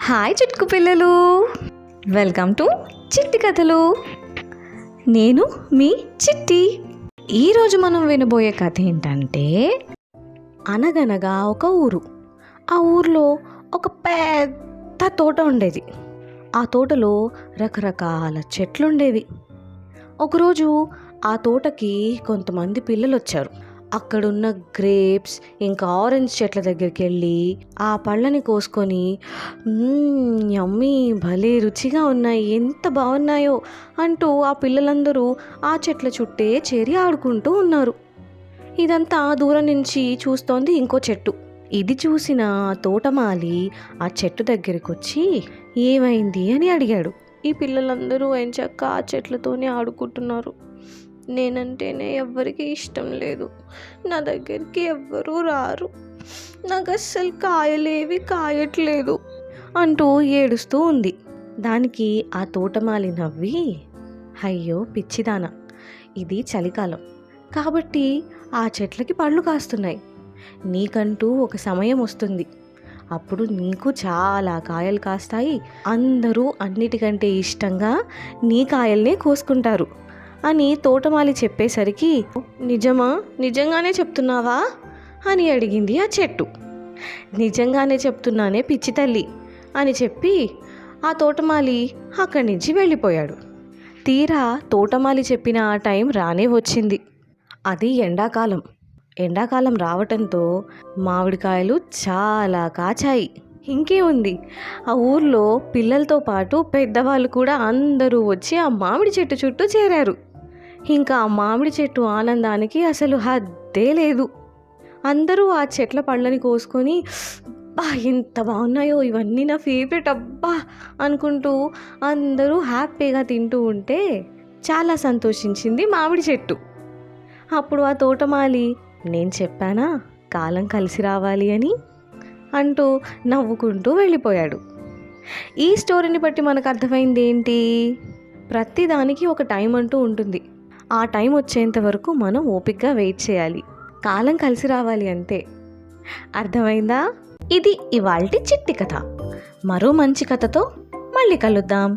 Hi Chitku పిల్లలు, welcome to చిట్టి కథలు. నేను మీ చిట్టి. ఈరోజు మనం వినబోయే కథ ఏంటంటే, అనగనగా ఒక ఊరు. ఆ ఊర్లో ఒక పెద్ద తోట ఉండేది. ఆ తోటలో రకరకాల చెట్లు ఉండేవి. ఒకరోజు ఆ తోటకి కొంతమంది పిల్లలు వచ్చారు. అక్కడున్న గ్రేప్స్ ఇంకా ఆరెంజ్ చెట్ల దగ్గరికి వెళ్ళి ఆ పళ్ళని కోసుకొని, యమ్మీ, భలే రుచిగా ఉన్నాయి, ఎంత బాగున్నాయో అంటూ ఆ పిల్లలందరూ ఆ చెట్ల చుట్టే చేరి ఆడుకుంటూ ఉన్నారు. ఇదంతా దూరం నుంచి చూస్తోంది ఇంకో చెట్టు. ఇది చూసిన తోటమాలి ఆ చెట్టు దగ్గరికి వచ్చి ఏమైంది అని అడిగాడు. ఈ పిల్లలందరూ ఎంచక్క ఆ చెట్లతోనే ఆడుకుంటున్నారు. నేనంటేనే ఎవ్వరికి ఇష్టం లేదు. నా దగ్గరికి ఎవ్వరూ రారు. నాకు అస్సలు కాయలేవి కాయట్లేదు అంటూ ఏడుస్తూ ఉంది. దానికి ఆ తోటమాలి నవ్వి, అయ్యో పిచ్చిదానా, ఇది చలికాలం కాబట్టి ఆ చెట్లకి పళ్ళు కాస్తున్నాయి. నీకంటూ ఒక సమయం వస్తుంది. అప్పుడు నీకు చాలా కాయలు కాస్తాయి. అందరూ అన్నిటికంటే ఇష్టంగా నీ కాయల్నే కోసుకుంటారు అని తోటమాలి చెప్పేసరికి, నిజంగానే చెప్తున్నావా అని అడిగింది ఆ చెట్టు. నిజంగానే చెప్తున్నానే పిచ్చి తల్లి అని చెప్పి ఆ తోటమాలి అక్కడి నుంచి వెళ్ళిపోయాడు. తీరా తోటమాలి చెప్పిన ఆ టైం రానే వచ్చింది. అది ఎండాకాలం రావటంతో మామిడికాయలు చాలా కాచాయి. ఇంకే ఉంది, ఆ ఊర్లో పిల్లలతో పాటు పెద్దవాళ్ళు కూడా అందరూ వచ్చి ఆ మామిడి చెట్టు చుట్టూ చేరారు. ఇంకా ఆ మామిడి చెట్టు ఆనందానికి అసలు హద్దే లేదు. అందరూ ఆ చెట్ల పళ్ళని కోసుకొని, బా ఎంత బాగున్నాయో, ఇవన్నీ నా ఫేవరెట్ అబ్బా అనుకుంటూ అందరూ హ్యాపీగా తింటూ ఉంటే చాలా సంతోషించింది మామిడి చెట్టు. అప్పుడు ఆ తోటమాలి, నేను చెప్పానా కాలం కలిసి రావాలి అని అంటూ నవ్వుకుంటూ వెళ్ళిపోయాడు. ఈ స్టోరీని బట్టి మనకు అర్థమైంది ఏంటి? ప్రతిదానికి ఒక టైం అంటూ ఉంటుంది. ఆ టైం వచ్చేంత వరకు మనం ఓపికగా వెయిట్ చేయాలి. కాలం కలిసి రావాలి అంతే. అర్థమైందా? ఇది ఇవాల్టి చిట్టి కథ. మరో మంచి కథతో మళ్ళీ కలుద్దాం.